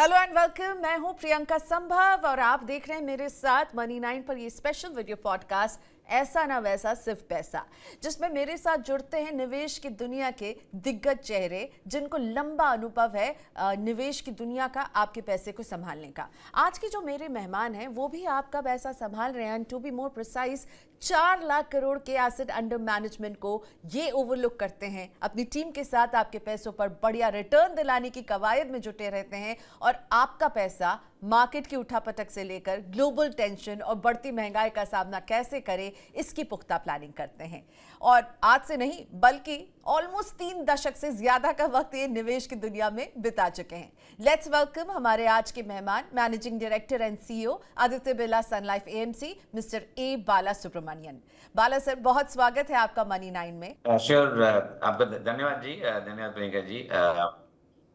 Hello and welcome. मैं हूं प्रियंका संभव और आप देख रहे हैं मेरे साथ मनी 9 पर ये स्पेशल वीडियो पॉडकास्ट ऐसा ना वैसा सिर्फ पैसा, जिसमें मेरे साथ जुड़ते हैं निवेश की दुनिया के दिग्गज चेहरे जिनको लंबा अनुभव है निवेश की दुनिया का, आपके पैसे को संभालने का। आज के जो मेरे मेहमान हैं वो भी आपका पैसा संभाल रहे हैं। To be more precise, 4 lakh crore के एसेट अंडर मैनेजमेंट को ये ओवरलुक करते हैं। अपनी टीम के साथ आपके पैसों पर बढ़िया रिटर्न दिलाने की कवायद में जुटे रहते हैं और आपका पैसा मार्केट की उठापटक से लेकर ग्लोबल टेंशन और बढ़ती महंगाई का सामना कैसे करे, इसकी पुख्ता प्लानिंग करते हैं। और आज से नहीं बल्कि ऑलमोस्ट 3 दशक से ज्यादा का वक्त ये निवेश की दुनिया में बिता चुके हैं। लेट्स वेलकम हमारे आज के मेहमान, managing director and CEO Aditya Birla Sun Life AMC, mister A Bala Subramanian. Bala sir, बहुत स्वागत है आपका मनी 9 में। श्योर, आपका धन्यवाद जी। धन्यवाद प्रियंका जी।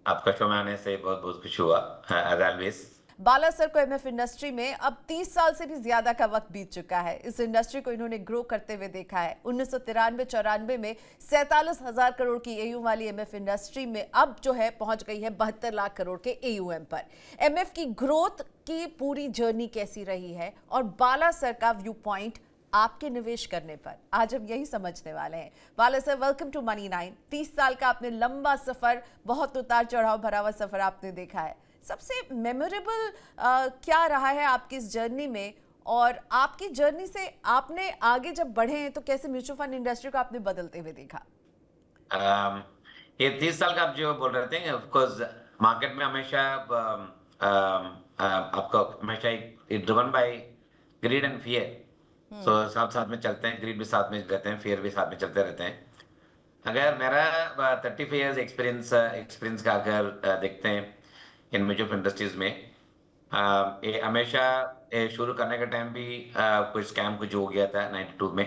आपका शो में आने से बहुत बहुत खुश हुआ, एज ऑलवेज। बाला सर को एमएफ इंडस्ट्री में अब 30 साल से भी ज्यादा का वक्त बीत चुका है। इस इंडस्ट्री को इन्होंने ग्रो करते हुए देखा है। 1993-94 में 47,000 करोड़ की एयूएम वाली एमएफ इंडस्ट्री में अब जो है पहुंच गई है 72 लाख करोड़ के एयूएम पर। एमएफ की ग्रोथ की पूरी जर्नी कैसी रही है और बाला सर का व्यू पॉइंट आपके निवेश करने पर, आज हम यही समझने वाले हैं। बाला सर, वेलकम टू मनी 9। 30 साल का आपने लंबा सफर, बहुत उतार चढ़ाव भरा हुआ सफर आपने देखा है। सबसे मेमोरेबल क्या रहा है आपकी इस जर्नी में, और आपकी जर्नी से आपने आगे जब बढ़े हैं तो कैसे म्यूचुअल फंड इंडस्ट्री को आपने बदलते हुए देखा? ये 30 साल का आप जो बोल रहे थे, ऑफ कोर्स मार्केट में हमेशा आपको हमेशा driven by greed and fear. So साथ साथ में चलते हैं, ग्रीड भी साथ में रहते हैं, फियर भी साथ में चलते रहते हैं। अगर मेरा 35 इयर्स एक्सपीरियंस का अगर देखते हैं इन म्यूचुअल इंडस्ट्रीज में, ये हमेशा शुरू करने का टाइम भी कोई स्कैम कुछ हो गया था 92 में।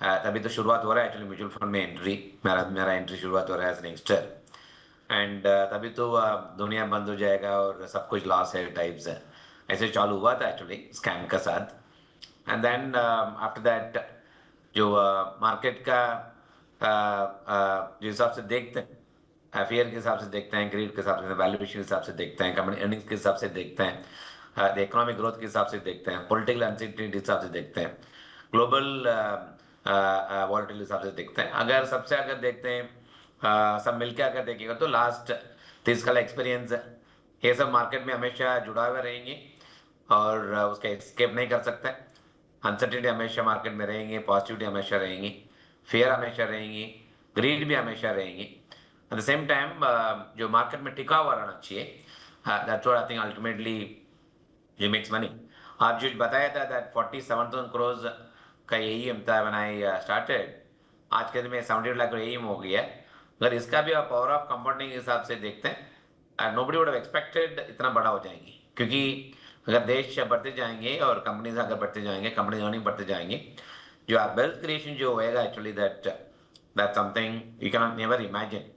तभी तो शुरुआत हो रहा है एक्चुअली म्यूचुअल फंड में एंट्री, मेरा एंट्री शुरुआत हो रहा है एज एन यंगस्टर। एंड तभी तो दुनिया बंद हो जाएगा और सब कुछ लॉस है टाइप्स है, ऐसे चालू हुआ था एक्चुअली स्कैम का साथ। एंड देन आफ्टर दैट जो मार्केट का जो हिसाब से देखते हैं, फेयर के हिसाब से देखते हैं, ग्रीड के हिसाब से, वैल्यूएशन के हिसाब से देखते हैं, कंपनी अर्निंग्स के हिसाब से देखते हैं, इकोनॉमिक ग्रोथ के हिसाब से देखते हैं, पॉलिटिकल अनसर्टेनिटी के हिसाब से देखते हैं, ग्लोबल वॉलेटिलिटी के हिसाब से देखते हैं। अगर सबसे अगर देखते हैं सब मिलकर अगर देखेगा तो लास्ट 30 का एक्सपीरियंस ये सब मार्केट में हमेशा जुड़ा हुए रहेंगे और उसका एस्केप नहीं कर सकते। अनसर्टेनिटी हमेशा मार्केट में रहेंगे, पॉजिटिविटी हमेशा रहेंगी, फेयर हमेशा रहेंगी, ग्रीड भी हमेशा रहेंगी। एट द सेम टाइम जो मार्केट में टिका हुआ रहना चाहिए, that's what I think ultimately जो मेक्स मनी। आप जो बताया था दैट 47,000 करोड़ का एईएम था व्हेन आई स्टार्टेड, आज के दिन में 78 लाख एईएम हो गया है। अगर इसका भी आप पावर ऑफ कंपाउंडिंग के हिसाब से देखते हैं, नोबडी वुड हैव एक्सपेक्टेड इतना बड़ा हो जाएंगी, क्योंकि अगर देश बढ़ते जाएंगे और कंपनीज अगर बढ़ते जाएंगे, कंपनी अर्निंग बढ़ते जाएंगे, जो आप वेल्थ क्रिएशन जो होएगा actually that something you can never imagine.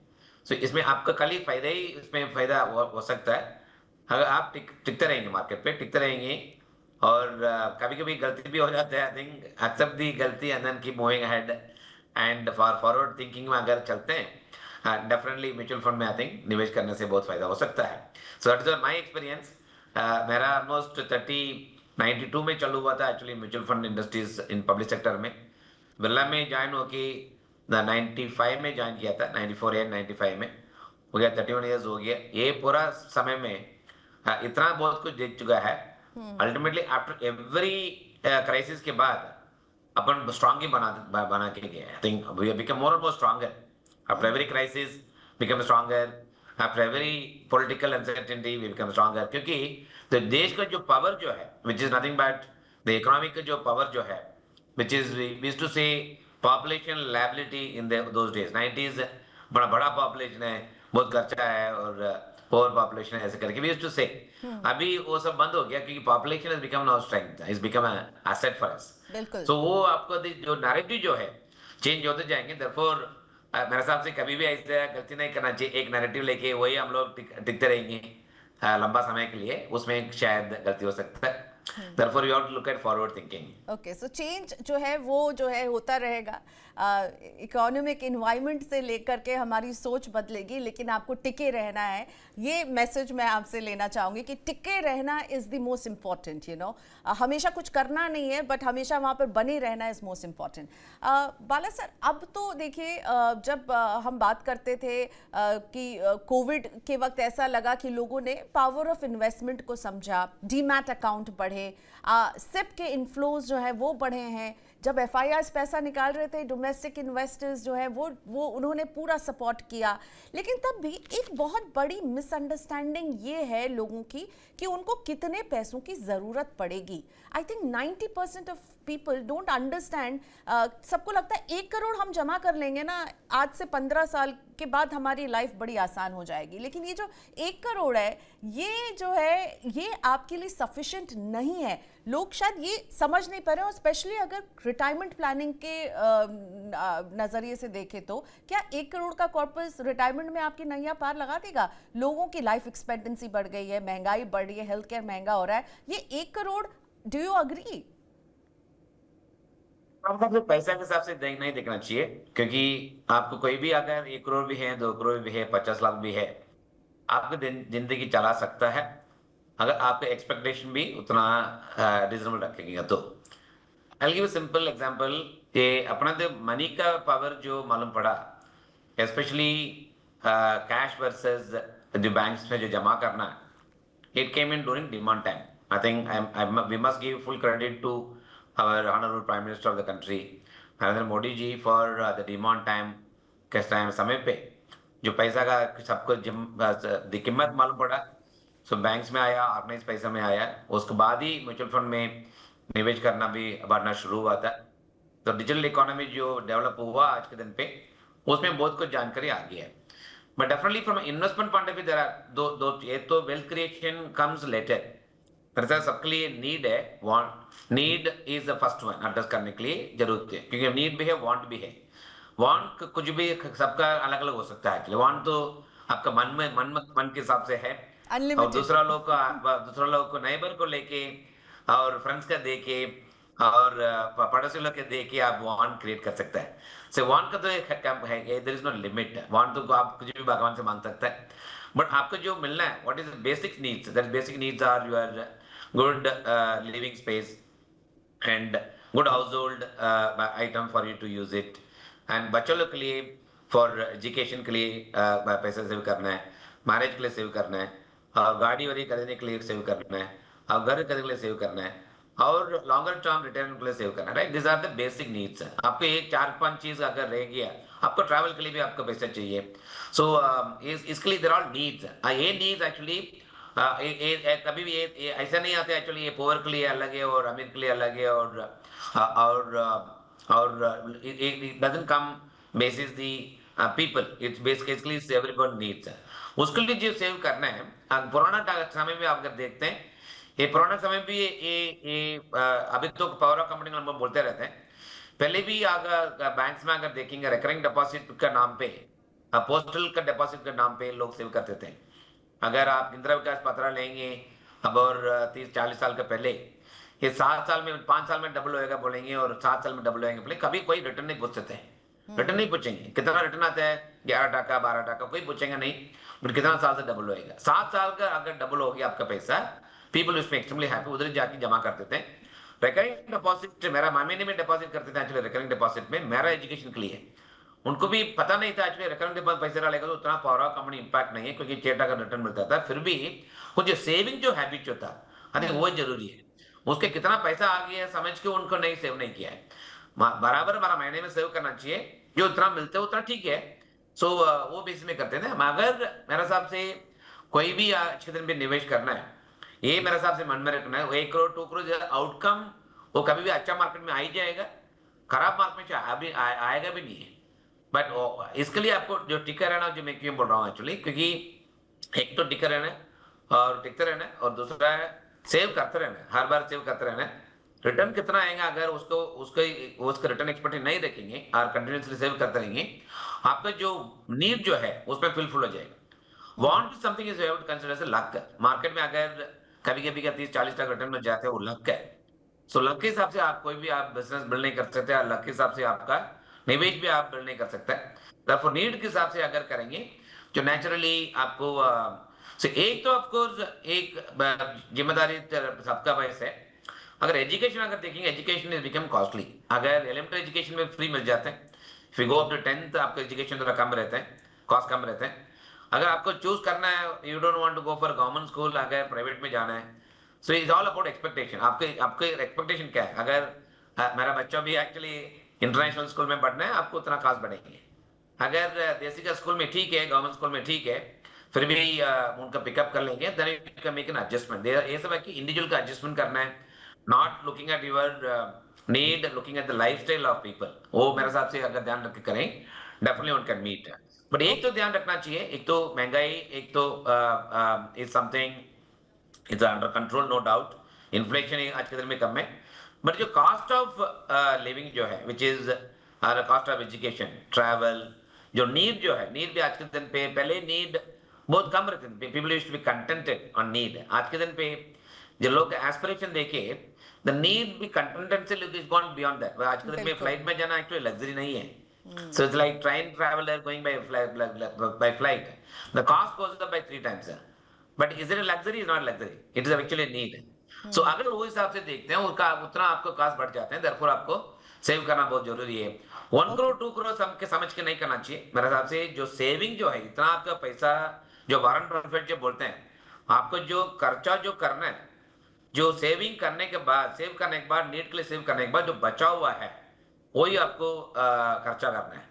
So इसमें आपका खाली फायदा ही, इसमें फायदा हो सकता है अगर आप टिकते रहेंगे, मार्केट पे टिकते रहेंगे। और कभी कभी गलती भी हो जाता है, आई थिंक एक्सेप्ट दी गलती and then keep moving ahead and forward thinking में अगर चलते हैं, डेफिनेटली म्यूचुअल फंड में आई थिंक निवेश करने से बहुत फायदा हो सकता है। So that is my experience. मेरा ऑलमोस्ट 92 में चालू हुआ था actually mutual fund industries in public sector में। बिरला में ज्वाइन होके 95 में ज्वाइन किया था, 94 या 95 में हो गया, 31 ईयर्स हो गया। ये पूरा समय में इतना बहुत कुछ देख चुका है। अल्टीमेटली आफ्टर एवरी क्राइसिस के बाद अपन स्ट्रांग ही बना के गए। I think we have become more and more stronger after every crisis, become stronger after every political uncertainty, we become stronger. क्योंकि तो देश का जो पावर जो है, which is nothing but the economic का जो पावर जो है, which is we used to say population liability in those days 90s, बड़ा पॉपुलेशन है, बहुत खर्चा है और पोअर पॉपुलेशन है, ऐसे करके वी यूज्ड टू से। अभी वो सब बंद हो गया क्योंकि population has become now strength, has become an asset for us. So वो आपको जो नैरेटिव जो है चेंज होते जाएंगे। देयरफॉर मेरे हिसाब से कभी भी ऐसे गलती नहीं करना चाहिए, एक नैरेटिव लेके वही हम लोग टिकते रहेंगे लंबा समय के लिए, उसमें शायद गलती हो सकता है। Therefore, you have to look at forward thinking. Okay, so change जो है वो जो है होता रहेगा। इकोनॉमिक इन्वायरमेंट से लेकर के हमारी सोच बदलेगी, लेकिन आपको टिके रहना है। ये मैसेज मैं आपसे लेना चाहूँगी कि टिके रहना is the most important, you know. हमेशा कुछ करना नहीं है, बट हमेशा वहाँ पर बने रहना is most important. Bala sir, अब तो देखिए, जब हम बात करते थे कि कोविड के वक्त ऐसा लगा कि लोगों ने पावर ऑफ इन्वेस्टमेंट को समझा, डीमैट अकाउंट बढ़े, सिप के इन्फ्लोज जो है वो बढ़े हैं। जब एफआईआर्स पैसा निकाल रहे थे, डोमेस्टिक इन्वेस्टर्स जो है वो उन्होंने पूरा सपोर्ट किया। लेकिन तब भी एक बहुत बड़ी मिसअंडरस्टैंडिंग ये है लोगों की कि उनको कितने पैसों की ज़रूरत पड़ेगी। I think 90% of people don't understand. सबको लगता है 1 करोड़ हम जमा कर लेंगे ना, आज से 15 साल के बाद हमारी लाइफ बड़ी आसान हो जाएगी। लेकिन ये जो 1 करोड़ है, ये जो है ये आपके लिए सफिशिएंट नहीं है। लोग शायद ये समझ नहीं पा रहे, और स्पेशली अगर रिटायरमेंट प्लानिंग के नज़रिए से देखें तो क्या 1 करोड़ का कॉर्पस रिटायरमेंट में आपकी नैया पार लगा देगा? लोगों की लाइफ एक्सपेक्टेंसी बढ़ गई है, महंगाई बढ़ रही है, हेल्थ केयर महंगा हो रहा है। ये 1 करोड़, डू यू अग्री? हमको पैसा के हिसाब से नहीं देखना चाहिए, क्योंकि आपको कोई भी अगर 1 करोड़ भी है, 2 करोड़ भी है, 50 लाख भी है, आपको जिंदगी चला सकता है अगर आपका एक्सपेक्टेशन भी उतना रिजनेबल रखेंगे तो। आई गिव सिंपल एग्जांपल, ये अपना जो मनी का पावर जो मालूम पड़ा, स्पेशली कैश वर्सेस जो बैंक्स में जो जमा करना, it came in during demand time. I think we must give full credit to our honorable Prime Minister of the country, Narendra Modi ji, for the demand time के time समय पे जो पैसा का सबको कीमत मालूम पड़ा, सो बैंक्स में आया, ऑर्गेनाइज पैसा में आया, उसके बाद ही म्यूचुअल फंड में निवेश करना भी बढ़ना शुरू हुआ था। तो डिजिटल इकोनॉमी जो डेवलप हुआ आज के दिन पे, उसमें बहुत कुछ जानकारी आ गई है। But definitely from an investment point of view, there are दो एक तो wealth creation comes later। दरअसल सबके लिए नीड है, want, need is the first one address करने के लिए जरूरत है, क्योंकि नीड भी है, वांट भी है। वांट कुछ भी सबका अलग अलग हो सकता है। एक्चुअली वांट तो आपका मन के हिसाब से है, और दूसरा लोग को नेबर को लेके और फ्रेंड्स का देके और पड़ोसी लोग के देके आप वांट क्रिएट कर सकते हैं। सो वांट का तो एक है, there is no limit. Want तो आप कुछ भी भगवान से मांग सकते हैं, बट आपको जो मिलना है, what is basic needs, that basic needs are your good living space and good household item for you to use it. And बच्चों लोग के लिए फॉर एजुकेशन के लिए पैसा सेव करना है, मैरिज के लिए सेव करना है, और गाड़ी वाड़ी खरीदने के लिए सेव करना है, और घर खरीदने के लिए सेव करना है, और लॉन्गर टर्म रिटर्न के लिए सेव करना है। Right, this are the basic needs. आपको ये 4-5 चीज अगर रह गया, आपको ट्रैवल के लिए भी आपको पैसा चाहिए। सो इसके लिए देयर आर नीड्स। ये नीड्स एक्चुअली कभी भी ये ऐसा नहीं आता एक्चुअली, ये पुअर के लिए अलग है और अमीर के लिए अलग है, और it doesn't come basis the people, it's basically everyone needs। उसके लिए जो सेव करना है, पुराना समय में आप अगर देखते हैं, ये पुराना समय भी ये अभी तो पावर ऑफ कंपनी हम बोलते रहते हैं, पहले भी अगर बैंक्स में अगर देखेंगे, रिकरिंग डिपॉजिट का नाम पे, पोस्टल का डिपॉजिट के नाम पे लोग सेव करते थे। अगर आप इंदिरा विकास पत्र लेंगे अब, और 30-40 साल के पहले, ये 7 साल में 5 साल में डबल होएगा बोलेंगे, और 7 साल में डबल होएंगे बोले, कभी कोई रिटर्न नहीं पूछते थे। रिटर्न नहीं पूछेंगे कितना रिटर्न आता है, 11 12 टका, कोई पूछेंगे नहीं, बट कितना साल से डबल होएगा। 7 साल का अगर डबल हो गया आपका पैसा, पीपल उसमें एक्सट्रीमली हैप्पी, उधर जाके जमा करते थे। रिकरिंग डिपॉजिट, मेरा महीने में डिपॉजिट करते थे एक्चुअली, रिकरिंग डिपॉजिट में मेरा एजुकेशन के लिए। उनको भी पता नहीं था एक्चुअली रिकरिंग डिपॉजिट पैसे डालेगा तो उतना पावर ऑफ कंपनी इंपैक्ट नहीं है, क्योंकि 6 का रिटर्न मिलता था। फिर भी कुछ सेविंग जो हैबिट जो था, आई थिंक वो जरूरी है। उसके कितना पैसा आ गया है समझ के उनको नहीं सेव नहीं किया है। बराबर हमारा महीने में सेव करना चाहिए, जो उतना मिलते उतना ठीक है। सो वो बेसिस में करते थे हम। अगर मेरे हिसाब से कोई भी अच्छे दिन में निवेश करना है, ये मेरे हिसाब से मन में रखना है, 1 करोड़ 2 करोड़ आउटकम वो कभी भी अच्छा मार्केट में आ ही जाएगा, खराब मार्केट में अभी आएगा भी नहीं है। बट इसके लिए आपको जो टिका रहना, जो मैं क्यों बोल रहा हूँ एक्चुअली, क्योंकि एक तो टिका रहना और टिकते रहना, और दूसरा है सेव करते रहना, हर बार सेव करते रहना। रिटर्न कितना आएगा अगर उसका रिटर्न एक्सपेक्टेड नहीं रखेंगे और कंटिन्यूसली सेव करते रहेंगे, आपका जो नीड जो है उसमें फुलफिल हो जाएगा। Want something is have to consider as luck. Market में अगर कभी-कभी का 30-40% रिटर्न में जाते हैं, वो लक है। सो लक के हिसाब से आप कोई भी आप बिज़नेस बिल्ड नहीं कर सकते, और लक के हिसाब से आपका निवेश भी आप बिल्ड नहीं कर सकते। देयरफॉर नीड के हिसाब से अगर करेंगे, जो नेचुरली आपको एक तो ऑफ कोर्स एक ज़िम्मेदारी सबका वैसे है। अगर एजुकेशन अगर देखेंगे, एजुकेशन इज़ बिकम कॉस्टली। अगर एलिमेंट्री एजुकेशन में फ्री मिल जाते हैं, if you go up to 10th आपका एजुकेशन थोड़ा कम रहते हैं, कॉस्ट कम रहते हैं। अगर आपको चूज़ करना है, you don't want to go for government school, अगर प्राइवेट में जाना है, so it's all about expectation. आपके आपके एक्सपेक्टेशन क्या है? अगर मेरा बच्चा भी एक्चुअली इंटरनेशनल स्कूल में पढ़ना है, आपको उतना कॉस्ट बढ़ेंगे। अगर देसी का स्कूल में ठीक है, गवर्नमेंट स्कूल में ठीक है, फिर भी उनका पिकअप कर लेंगे, then you can make an adjustment. ये सब है कि इंडिविजुअल का एडजस्टमेंट करना है, not looking at your need, looking at the lifestyle of people. वो मेरे हिसाब से अगर ध्यान रख के करें, definitely one can meet. But एक तो ओके। ध्यान रखना चाहिए, एक तो महंगाई, एक तो is something is under control, no doubt. Inflation आज के दिन में कम है, बट जो कॉस्ट ऑफ लिविंग जो है, which is cost of education, travel, जो नीड जो है, नीड भी आज के दिन पे, पहले नीड बहुत कम रहते थे, people used to be contented on need. आज के दिन पे जो लोग एस्पिरेशन देखे, द नीड भी कंटेंटेड से इज गॉन बियॉन्ड दैट। आज के दिन में बिल्कुल। फ्लाइट में जाना एक्चुअली लग्जरी नहीं है। So it's like train traveler going by flight. The cost goes up by 3 times. But is it a luxury? It's not luxury. It is actually a need. So अगर वो हिसाब से देखते हैं, उसका उतना आपको कॉस्ट बढ़ जाते हैं, therefore आपको सेव करना बहुत जरूरी है। 1 ओके। करोड़ 2 करोड़ सबके समझ के नहीं करना चाहिए मेरे हिसाब से। जो सेविंग जो है, इतना आपका पैसा, जो वारन बफेट जो बोलते हैं, आपको जो खर्चा जो करना है, जो सेविंग करने के बाद, सेव करने के बाद, नीड के लिए सेव करने के बाद जो बचा हुआ है, वही आपको खर्चा करना है।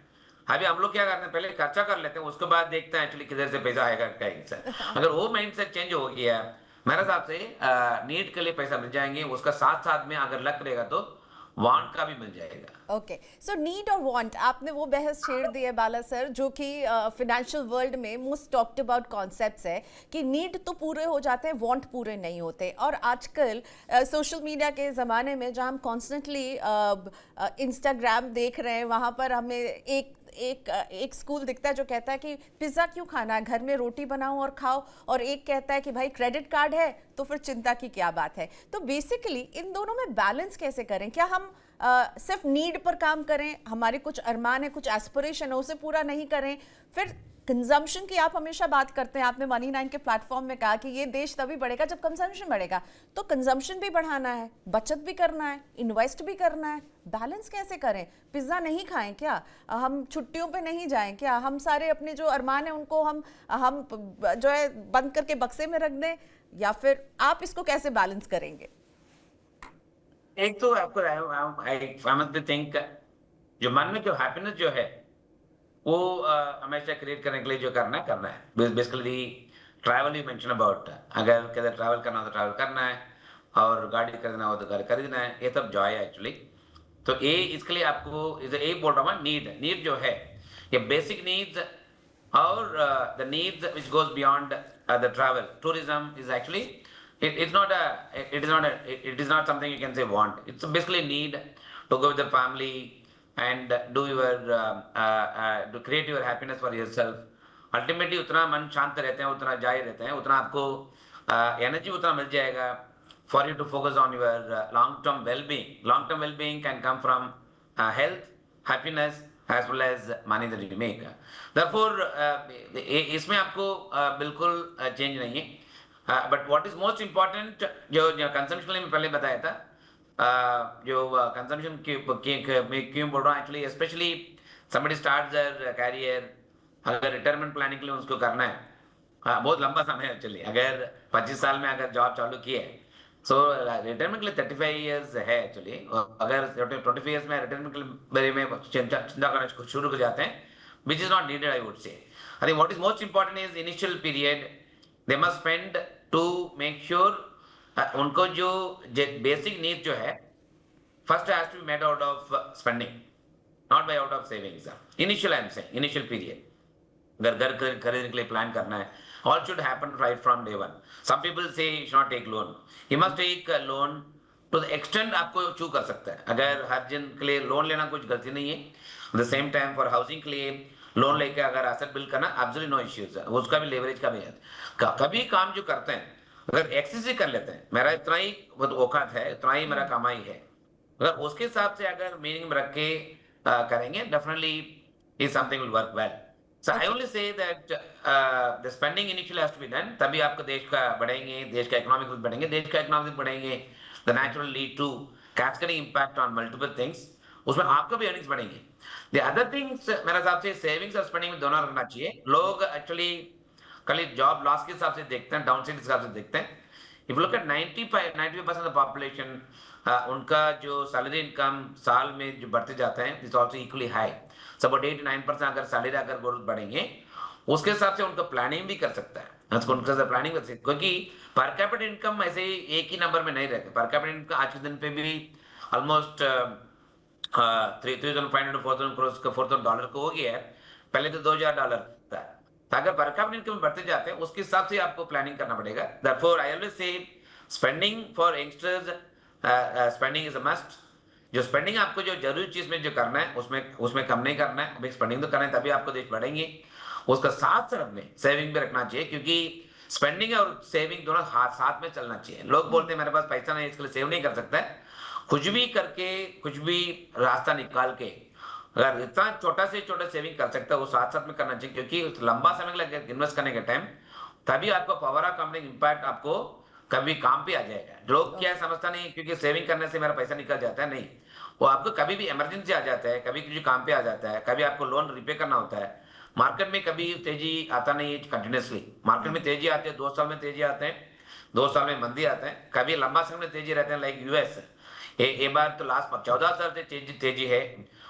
अभी हम लोग क्या करते हैं, पहले खर्चा कर लेते हैं, उसके बाद देखते हैं एक्चुअली किधर से पैसा आएगा कहीं से। अगर वो माइंडसेट चेंज हो गया है, मेरे हिसाब से नीड के लिए पैसा मिल जाएंगे, उसका साथ साथ में अगर लक रहेगा तो वांट का भी मिल जाएगा। ओके, सो नीड और वांट, आपने वो बहस छेड़ दी है बाला सर, जो कि फाइनेंशियल वर्ल्ड में मोस्ट टॉक्ड अबाउट कॉन्सेप्ट्स है कि नीड तो पूरे हो जाते हैं, वांट पूरे नहीं होते। और आजकल सोशल मीडिया के ज़माने में जहाँ हम कॉन्स्टेंटली इंस्टाग्राम देख रहे हैं, वहाँ पर हमें एक स्कूल दिखता है जो कहता है कि पिज़्ज़ा क्यों खाना है, घर में रोटी बनाओ और खाओ, और एक कहता है कि भाई क्रेडिट कार्ड है तो फिर चिंता की क्या बात है। तो बेसिकली इन दोनों में बैलेंस कैसे करें? क्या हम सिर्फ नीड पर काम करें, हमारे कुछ अरमान है, कुछ एस्पिरेशन है, उसे पूरा नहीं करें, फिर कंजम्पशन की आप हमेशा बात करते हैं, आपने मनी 9 के प्लेटफॉर्म में कहा कि ये देश तभी बढ़ेगा जब कंजम्पशन बढ़ेगा, तो कंजम्पशन भी बढ़ाना है, बचत भी करना है, इन्वेस्ट भी करना है, बैलेंस कैसे करें? पिज़्ज़ा नहीं खाएं क्या? हम छुट्टियों पे नहीं जाएं क्या? हम सारे अपने जो अरमान है उनको हम जो है बंद करके बक्से में रख दें, या फिर आप इसको कैसे बैलेंस करेंगे? एक तो आपको आई मस्ट थिंक, जो मन में जो हैप्पीनेस जो है, वो हमेशा क्रिएट करने के लिए जो करना है। Basically travel you mention about, अगर किधर ट्रैवल करना हो तो ट्रैवल करना है, और गाड़ी खरीदना हो तो गाड़ी खरीदना है, ये सब जॉय है एक्चुअली। तो ये इसके लिए आपको ये बोल रहा हूँ, नीड जो है, ये बेसिक नीड्स, और the needs which goes beyond the travel. Tourism is actually, it is not something you can say want. It's basically a need to go with the family and to create your happiness for yourself. Ultimately उतना मन शांत रहते हैं, उतना जाए रहते हैं, उतना आपको एनर्जी उतना मिल जाएगा for you to focus on your long term wellbeing. Long term wellbeing can come from health, happiness, as well as money that you make. Therefore, इसमें आपको बिल्कुल चेंज नहीं है। But what is most important, जो consumption में पहले बताया था, जो कंजम्पशन क्यों बोल रहा हूँ actually, specially somebody starts their career, अगर रिटायरमेंट प्लानिंग के लिए उसको करना है, बहुत लंबा समय है एक्चुअली। अगर 25 साल में अगर जॉब चालू की है, सो रिटायरमेंट के लिए 35 इयर्स है एक्चुअली। अगर 25 इयर्स में रिटायरमेंट के बारे में चिंता करना शुरू कर जाते हैं, which is not needed, I would say. I think what is most important is initial period they must spend to make sure उनको जो बेसिक नीड जो है, first has to be made out of spending, not by out of savings. Initial I am saying, initial period घर खरीदने के लिए plan करना है, all should happen right from day one. Some people say you should not take loan. You must take a loan to the extent आपको चू कर सकता है। अगर हर दिन के लिए लोन लेना कुछ गलती नहीं है। At the same time for housing के लिए लोन लेके अगर एसेट बिल्ड करना, absolutely no issues है, उसका भी लेवरेज का भी है। कभी काम जो करते हैं, अगर एक्सेस ही कर लेते हैं, मेरा इतना ही औकात है, इतना ही मेरा कमाई है, अगर उसके हिसाब से अगर मीनिंग रख के करेंगे, definitely is something will work well. So I okay. Only say that the spending initially has to be done, तभी आपका देश का बढ़ेंगे, देश का इकोनॉमिक बढ़ेंगे, देश का इकोनॉमिक बढ़ेंगे, the natural lead to cascading impact on multiple things, उसमें आपका भी अर्निंग्स बढ़ेंगे. द अदर थिंग्स मेरे हिसाब से सेविंग्स और स्पेंडिंग में दोनों रखना चाहिए. लोग एक्चुअली खाली जॉब लॉस के हिसाब से देखते हैं, डाउन साइड के हिसाब से देखते हैं. If look at 95% of population, उनका जो सैलरी इनकम साल में जो बढ़ते जाता है इज ऑल्सो इक्वली हाई. सब 8 to 9% अगर सैलरी अगर ग्रोथ बढ़ेंगे, उसके हिसाब से उनका प्लानिंग भी कर सकता है. उनका प्लानिंग कर सकते हैं, क्योंकि पर कैपिटा इनकम ऐसे ही एक ही नंबर में नहीं रहते. पर कैपिटा इनकम आज के दिन पे भी ऑलमोस्ट 3,500 4,000 करोड़ का $4,000 को हो गया है. पहले तो $2,000 था. तो अगर पर कैपिटा इनकम बढ़ते जाते हैं, उसके हिसाब से आपको प्लानिंग करना पड़ेगा. Therefore, I always say spending for youngsters, spending is a must. जो स्पेंडिंग आपको जो जरूरी चीज में जो करना है, उसमें उसमें कम नहीं करना है. अभी स्पेंडिंग तो करना है, तभी आपको देश बढ़ेंगे. उसका साथ साथ में सेविंग भी रखना चाहिए, क्योंकि स्पेंडिंग और सेविंग दोनों हाथ साथ में चलना चाहिए. लोग बोलते हैं मेरे पास पैसा नहीं, इसके लिए सेव नहीं कर सकता है. कुछ भी करके, कुछ भी रास्ता निकाल के, अगर इतना छोटा से छोटा सेविंग कर सकता है, वो साथ साथ में करना चाहिए, क्योंकि लंबा समय लगे इन्वेस्ट करने के टाइम, तभी आपको पावर ऑफ कंपनी इम्पैक्ट आपको कभी काम पे आ जाएगा. लोग क्या समझता नहीं, क्योंकि सेविंग करने से मेरा पैसा निकल जाता है, नहीं. वो आपको कभी भी इमरजेंसी आ जाता है, कभी किसी काम पे आ जाता है, कभी आपको लोन रिपे करना होता है. मार्केट में कभी तेजी आता नहीं है कंटिन्यूसली. मार्केट में तेजी आती है, 2 साल में तेजी आते हैं, 2 साल में मंदी आते हैं, कभी लंबा समय में तेजी रहते हैं. लाइक यूएस, ये बार तो लास्ट 14 साल से तेजी है.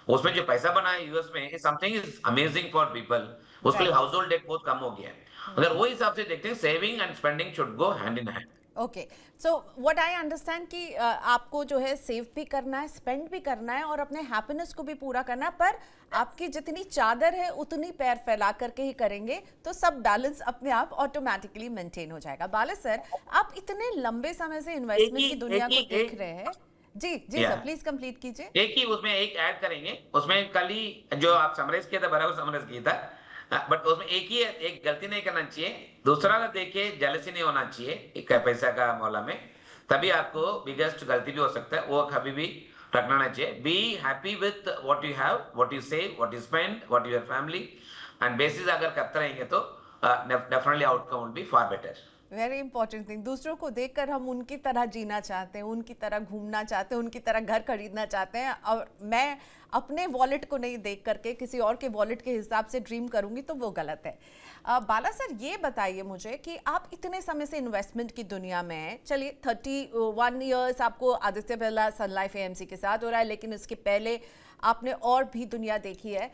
उसमें जो पैसा बना है यूएस में, something is amazing for people. उसके लिए राइट। हाउस होल्ड डेट बहुत कम हो गया है. अगर वो हिसाब से देखते हैं, saving and spending should go hand in hand. Okay, so what I understand कि आपको जो है सेव भी करना है, स्पेंड भी करना है और अपने हैप्पीनेस को भी पूरा करना है, पर आपकी जितनी चादर है उतनी पैर फैला करके ही करेंगे तो सब बैलेंस अपने आप ऑटोमेटिकली मेंटेन हो जाएगा. बाला सर, आप इतने लंबे समय से इन्वेस्टमेंट की दुनिया को देख रहे हैं. जी जी सर, प्लीज कंप्लीट कीजिए. एक ही उसमें एक ऐड करेंगे, उसमें कल ही जो आप समराइज किया था, बराबर समराइज किया था, बट उसमें एक ही एक गलती नहीं करना चाहिए. दूसरा का देखिए, जेलसी नहीं होना चाहिए एक पैसा का मौला में, तभी आपको बिगेस्ट गलती भी हो सकता है, वो कभी भी रखना नहीं चाहिए. Be happy with what you have, what you save, what you spend, what your family and bases अगर करते रहेंगे तो definitely outcome will be far better. Very important thing, दूसरों को देखकर हम उनकी तरह जीना चाहते हैं, उनकी तरह घूमना चाहते हैं, उनकी तरह घर खरीदना चाहते हैं. और मैं अपने वॉलेट को नहीं देख करके किसी और के वॉलेट के हिसाब से ड्रीम करूंगी तो वो गलत है. बाला सर, ये बताइए मुझे कि आप इतने समय से इन्वेस्टमेंट की दुनिया में हैं. चलिए 31 ईयर्स आपको Aditya Birla Sun Life AMC के साथ हो रहा है, लेकिन इसके पहले आपने और भी दुनिया देखी है.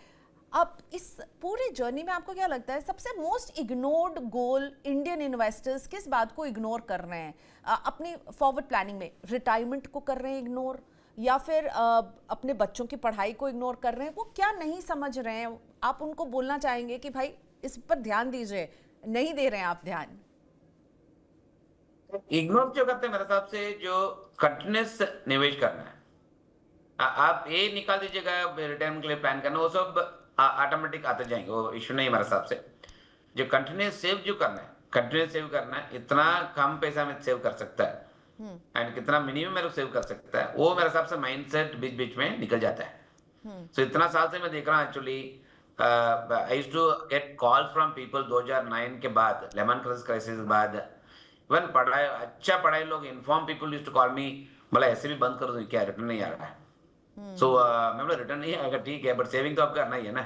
अब इस पूरे जर्नी में आपको क्या लगता है सबसे मोस्ट इग्नोर्ड गोल इंडियन इन्वेस्टर्स किस बात को इग्नोर कर रहे हैं अपनी फॉरवर्ड प्लानिंग में? रिटायरमेंट को कर रहे हैं इग्नोर, या फिर अपने बच्चों की पढ़ाई को इग्नोर कर रहे हैं? वो क्या नहीं समझ रहे हैं? आप उनको बोलना चाहेंगे कि भाई इस पर ध्यान दीजिए, नहीं दे रहे हैं आप ध्यान? इग्नोर जो करते हैं मेरे हिसाब से, जो कंटिन्यूस निवेश करना है, आप ये निकाल दीजिएगा रिटायरमेंट के लिए प्लान करना, वो सब ऑटोमेटिक आते जाएंगे, वो इश्यू नहीं है मेरे हिसाब से. जो कंटिन्यूस सेव जो करना है, कंटिन्यूस सेव करना है, इतना कम पैसा में सेव कर सकता है एंड कितना मिनिमम मेरे को सेव कर सकता है, वो मेरे हिसाब से माइंडसेट बीच बीच में निकल जाता है. सो इतना साल से मैं देख रहा हूँ actually. I used to get call from people 2009 के बाद, लेमन क्राइसिस के बाद. इवन पढ़ाई, अच्छा पढ़ाई लोग, inform people used to call me, बोला ऐसे भी बंद कर दो क्या, रिटर्न नहीं आ रहा है. सो मैं बोला रिटर्न नहीं आएगा ठीक है, बट सेविंग तो आप करना ही है ना.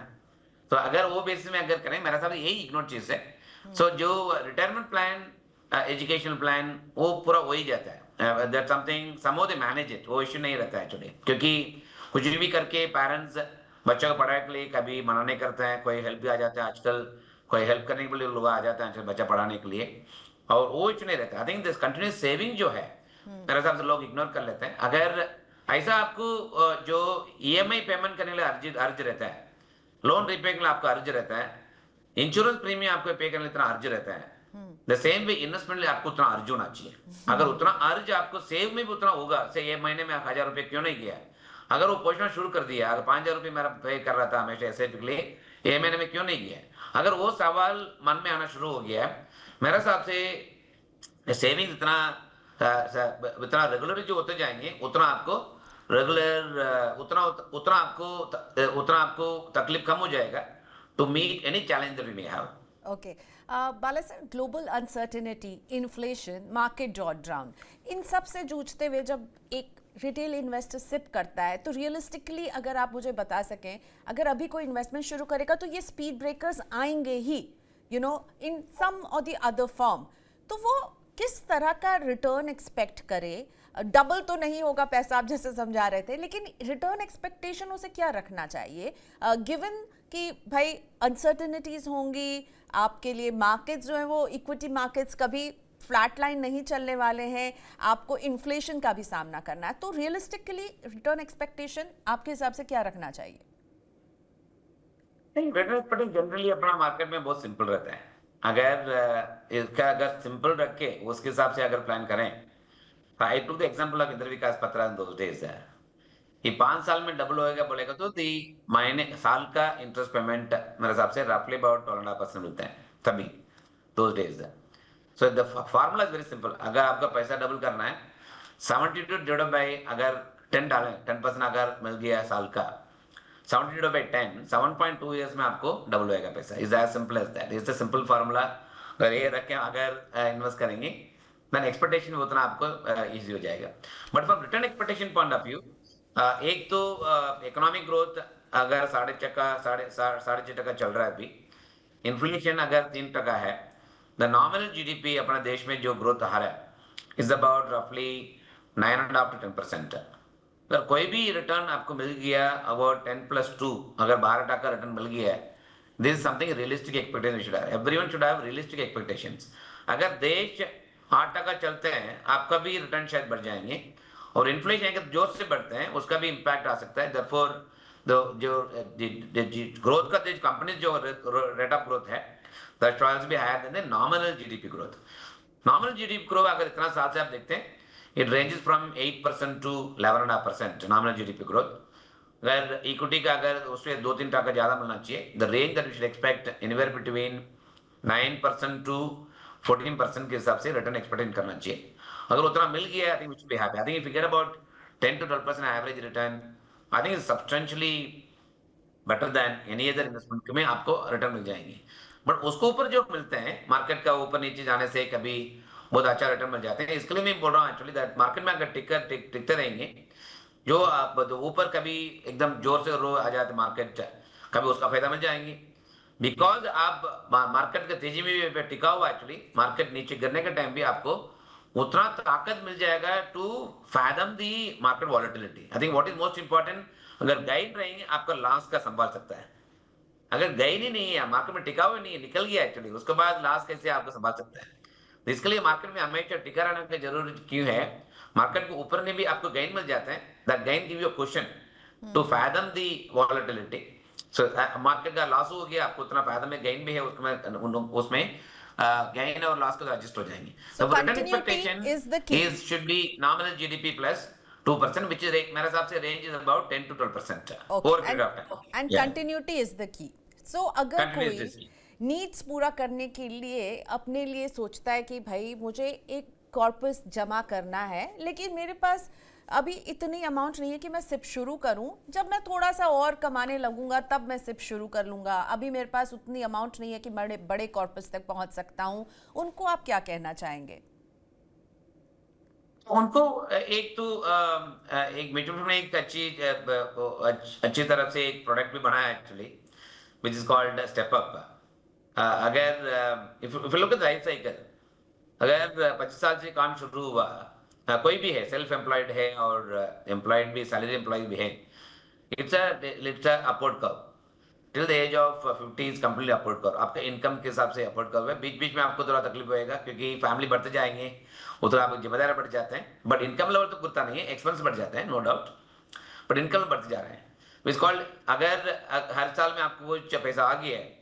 तो अगर वो बेसिस में अगर करें, मेरा साथ यही इग्नोर चीज है. सो जो रिटायरमेंट प्लान, एजुकेशन प्लान, वो पूरा हो ही जाता है. That something somehow they manage it, वो इश्यू नहीं रहता है एक्चुअली. क्योंकि कुछ भी करके पेरेंट्स बच्चों को पढ़ाई के लिए कभी मना नहीं करते हैं, कोई हेल्प भी आ जाता है आजकल, कोई हेल्प करने के लिए लोग आ जाते हैं बच्चा पढ़ाने के लिए, और वो इश्यू नहीं रहता. I think this continuous saving जो है, मेरे हिसाब से लोग इग्नोर कर लेते हैं. अगर ऐसा आपको जो ईएमआई पेमेंट करने के लिए अर्ज रहता है, लोन रीपे के लिए आपका अर्ज रहता है, इंश्योरेंस प्रीमियम आपको पे करने इतना अर्ज रहता है, द सेम वे इन्वेस्टमेंट में आपको उतना अर्ज होना चाहिए. अगर उतना अर्ज आपको सेव में भी उतना होगा, से ये महीने में 1,000 रुपए क्यों नहीं किया, अगर वो पहुंचना शुरू कर दिया, अगर 5,000 रुपए मेरा पे कर रहा था हमेशा ऐसे के लिए, ये महीने में क्यों नहीं किया, अगर वो सवाल मन में आना शुरू हो गया, मेरे हिसाब से सेविंग्स इतना रेगुलर जो होते जाएंगे उतना आपको रेगुलर उतना आपको तकलीफ कम हो जाएगा to meet any challenge that we may have. Okay Bala sir, global uncertainty, inflation, market drawdown, इन सब से जूझते हुए जब एक रिटेल इन्वेस्टर सिप करता है तो रियलिस्टिकली अगर आप मुझे बता सकें, अगर अभी कोई इन्वेस्टमेंट शुरू करेगा तो ये स्पीड ब्रेकर्स आएंगे ही, इन सम और द अदर फॉर्म, तो वो किस तरह का रिटर्न एक्सपेक्ट करे? डबल तो नहीं होगा पैसा, आप जैसे समझा रहे थे, लेकिन रिटर्न एक्सपेक्टेशन उसे क्या रखना चाहिए गिवन कि भाई अनसर्टेनिटीज होंगी आपके लिए, मार्केट्स जो है वो इक्विटी मार्केट्स कभी फ्लैट लाइन नहीं चलने वाले हैं, आपको इन्फ्लेशन का भी सामना करना है, तो रियलिस्टिकली रिटर्न एक्सपेक्टेशन आपके हिसाब से क्या रखना चाहिए? नहीं, रिटर्न एक्सपेक्टेशन जनरली अपना मार्केट में बहुत सिंपल रहता है। इसका अगर सिंपल रख के उसके हिसाब से अगर प्लान करें, I to the example of Indra Vikas Patra in those days है कि 5 साल में डबल होएगा बोलेगा तो दी महीने साल का इंटरेस्ट पेमेंट मेरे हिसाब से रफली अबाउट 12.5% मिलते हैं तभी दोस डेज है। So the formula is very simple. अगर आपका पैसा डबल करना है 72 डिवाइड बाय अगर 10 डालें, 10% अगर मिल गया साल का, 72 डिवाइड बाय 10, 7.2 ईयर्स में आपको डबल होएगा पैसा। Is as simple as that. Is the simple formula. अगर ये रख के अगर इन्वेस्ट करेंगे देन एक्सपेक्टेशन उतना आपको इजी हो जाएगा। But from return expectation point of view, एक तो इकोनॉमिक ग्रोथ अगर 6.5% चल रहा है अभी, इन्फ्लेशन अगर 3% है, द नॉमिनल जीडीपी अपने देश में जो ग्रोथ आ रहा है इज अबाउट रफली 9.5 to 10%। अगर कोई भी रिटर्न आपको मिल गया अबाउट 10+2, अगर 12% रिटर्न मिल गया है, this is something realistic expectation should have. Everyone should have realistic expectations. अगर देश 8% चलते हैं आपका भी रिटर्न शायद बढ़ जाएंगे, और इन्फ्लेशन अगर जोर से बढ़ते हैं उसका भी इंपैक्ट आ सकता है। देयरफॉर जो ग्रोथ का कंपनीज जो रेट ऑफ ग्रोथ है that should be higher than the nominal GDP growth. Nominal GDP growth अगर इतना साल से आप देखते हैं, it ranges from 8% to 11.5% nominal GDP growth. अगर इक्विटी का अगर उससे 2-3% ज्यादा मिलना चाहिए, the range that we should expect anywhere between 9% to 14% के हिसाब से रिटर्न एक्सपेक्टेशन करना चाहिए। अगर उतना मिल गया, I think we should be happy. I think if you get about 10 to 12% average return, I think it's substantially better than any other investment में आपको रिटर्न मिल जाएंगे। बट उसको ऊपर जो मिलते हैं, मार्केट का ऊपर नीचे जाने से कभी बहुत अच्छा रिटर्न मिल जाते हैं। इसके लिए मैं बोल रहा हूँ एक्चुअली दैट मार्केट में अगर टिकते रहेंगे, जो आप ऊपर कभी एकदम जोर से रो आ जाते मार्केट, कभी उसका फायदा मिल जाएंगे। बिकॉज आप मार्केट के तेजी में भी टिका हुआ, एक्चुअली मार्केट नीचे गिरने के टाइम भी आपको उतना ताकत मिल जाएगा to fathom the market volatility. I think what is most important, अगर गाइड रहेंगे आपका लॉस का संभाल सकता है। अगर गाइड ही नहीं है, मार्केट में टिका हुआ नहीं है, निकल गया एक्चुअली, उसके बाद लॉस कैसे आपको संभाल सकता है? तो इसके लिए मार्केट में हमेशा टिका रहने की जरूरत क्यों है? मार्केट को ऊपर में भी आपको गेन मिल जाते हैं, that gain give you a question to fathom the volatility. So market का लॉस हो गया, आपको उतना फायदा में गेन भी है, उसमें गेन और लॉस को एडजस्ट हो जाएंगे। So return continuity expectation is the key. Is should be nominal GDP plus 2%, which is मेरे हिसाब से range is about 10 to 12% over period of time. And continuity is the key. So अगर Continuity is कोई key. Needs पूरा करने के लिए अपने लिए सोचता है कि भाई मुझे एक कॉर्पस जमा करना है, लेकिन मेरे पास अभी इतनी अमाउंट नहीं है कि मैं सिप शुरू करूं, जब मैं थोड़ा सा और कमाने लगूंगा तब मैं सिप शुरू कर लूंगा, अभी मेरे पास उतनी अमाउंट नहीं है कि बड़े बड़े कॉर्पस तक पहुंच सकता हूं, उनको आप क्या कहना चाहेंगे? उनको एक तो एक म्यूचुअल फंड में एक अच्छी तरफ से एक प्रोडक्ट भी बनाया actually, which is called step up. अगर if you look at life cycle, अगर 25 साल से काम शुरू हुआ, कोई भी है, सेल्फ एम्प्लॉयड है और एम्प्लॉयड भी, सैलरी एम्प्लॉय भी है, it's a upward curve till the age of 50 is completely upward curve. आपका इनकम के हिसाब से अपवर्ड कर्व है। बीच बीच में आपको थोड़ा तकलीफ होएगा क्योंकि फैमिली बढ़ते जाएंगे, उतना आपको जिम्मेदारी बढ़ जाते हैं, बट इनकम लेवल तो गिरता नहीं है, एक्सपेंस बढ़ जाते हैं नो डाउट, बट इनकम बढ़ते जा रहे हैं। इट्स कॉल्ड, अगर हर साल में आपको वो पैसा आ गया है,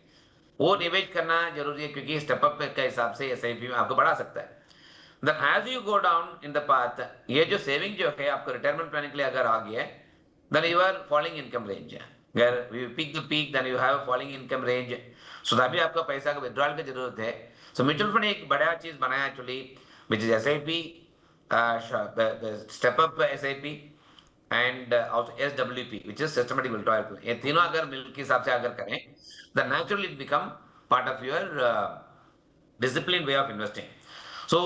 वो निवेश करना जरूरी है, क्योंकि स्टेप अप के हिसाब से एसआईपी में आपको बढ़ा सकता है। Then as you go down in the path, ये जो सेविंग जो है आपको रिटायरमेंट प्लानिंग के लिए अगर आ गया है, then you are falling income range। अगर you peak to peak, then you have a falling income range। so तभी आपका पैसा का विड्रॉल की जरूरत है। so म्यूचुअल फंड एक बड़ा चीज बनाया actually, which is SIP, step up SIP and also SWP, which is systematic withdrawal plan. ये तीनों अगर मिल के हिसाब से अगर करें, then naturally it become part of your disciplined way of investing. So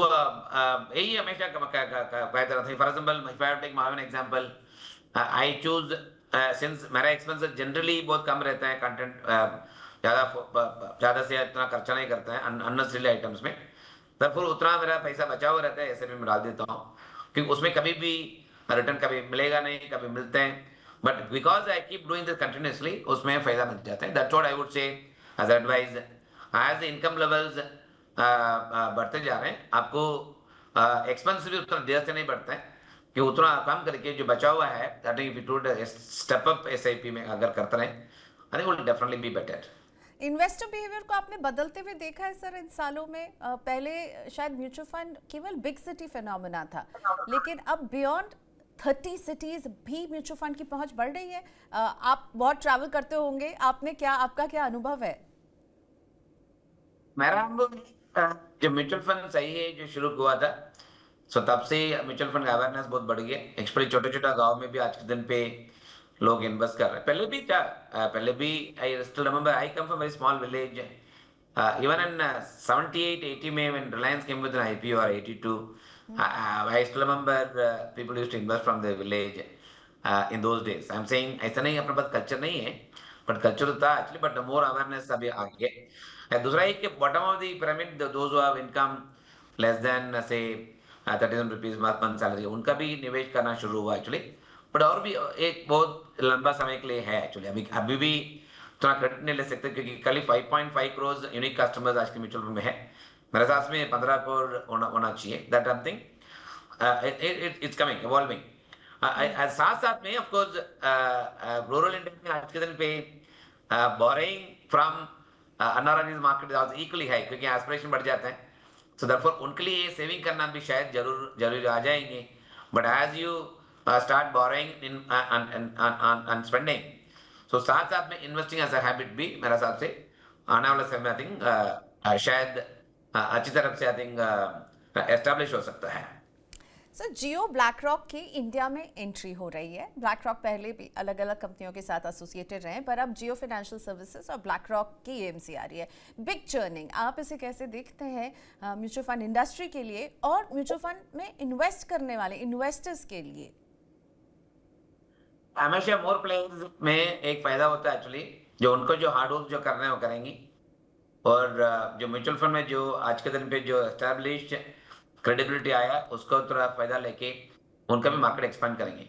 यही हमेशा कहता रहता है. For example, if I take my own example, I choose since मेरा expenses generally बहुत कम रहता है, content ज्यादा से इतना खर्चा नहीं करता है unnecessary items में, तब उतना मेरा पैसा बचा हुआ रहता है, ऐसे में डाल देता हूँ, क्योंकि उसमें कभी भी रिटर्न कभी मिलेगा नहीं, कभी मिलते हैं, but because I keep doing this continuously, उसमें फायदा मिल जाता है. That's what I would say as advice. As income levels बढ़ते जा रहे हैं, आपको एक्सपेंस भी उतना देर से नहीं बढ़ता है, कि उतना कम करके जो बचा हुआ है, that if you do step up SIP में अगर करते रहे, I think will definitely be better. Investor behaviour को आपने बदलते हुए देखा है सर इन सालों में? पहले शायद म्यूचुअल फंड केवल बिग सिटी फिनोमेना था, लेकिन अब बियॉन्ड 30 सिटीज भी म्यूचुअल फंड की पहुंच बढ़ रही है. आप बहुत ट्रैवल करते होंगे, आपका क्या अनुभव है? मेरा जो म्यूचुअल फंड सही है जो शुरू हुआ था, सो तब से म्यूचुअल फंड का अवेयरनेस बहुत बढ़ गया. एक्चुअली छोटे छोटा गांव में भी आज के दिन पे लोग इन्वेस्ट कर रहे हैं. पहले भी था, पहले भी I still remember, I come from very small village. Even in 78-80 में when Reliance came with N IPO और 82, I still remember people used to invest from the village in those days. I'm saying ऐसा नहीं, अपने पास culture नहीं है, but culture था actually, but more awareness अभी आ गया. दूसरा एक कि bottom of the pyramid, those who have income less than से 30,000 रुपीज मंथ सैलरी, उनका भी निवेश करना शुरू हुआ एक्चुअली. बट और भी एक बहुत लंबा समय के लिए है एक्चुअली. अभी भी उतना क्रेडिट नहीं ले सकते, क्योंकि कल 5.5 करोड़ यूनिक कस्टमर्स आज के म्यूचुअल फंड में है. मेरे साथ में 15 करोड़ होना चाहिए. That something it's coming, evolving. साथ साथ में ऑफ कोर्स रूरल इंडिया में आज के दिन पे boring from unorganised market is also equally high, क्योंकि एस्पिरेशन बढ़ जाता है. सो देयरफॉर उनके लिए सेविंग करना भी शायद जरूरी आ जाएंगे. But as you start borrowing in and spending, so साथ साथ में इन्वेस्टिंग एज अ हैबिट भी मेरे हिसाब से आने वाले समय में आई थिंक शायद अच्छी तरह से आई थिंक एस्टैब्लिश हो सकता है. सर जियो ब्लैक रॉक की इंडिया में एंट्री हो रही है. ब्लैक रॉक पहले भी अलग अलग कंपनियों के साथ एसोसिएटेड रहे हैं, पर अब जियो फाइनेंशियल सर्विसेज और ब्लैक रॉक की एएमसी आ रही है. बिग चर्निंग, आप इसे कैसे देखते हैं म्यूचुअल फंड इंडस्ट्री के लिए और म्यूचुअल फंड में इन्वेस्ट करने वाले इन्वेस्टर्स के लिए? हमेशा मोर प्लेयर्स में एक फायदा होता है एक्चुअली, जो उनको जो हार्ड वर्क जो करना है वो करेंगी, और जो म्यूचुअल फंड में जो आज के दिन पे जो एस्टैब्लिश्ड क्रेडिबिलिटी आया, उसको थोड़ा फायदा लेके उनका भी मार्केट एक्सपांड करेंगे.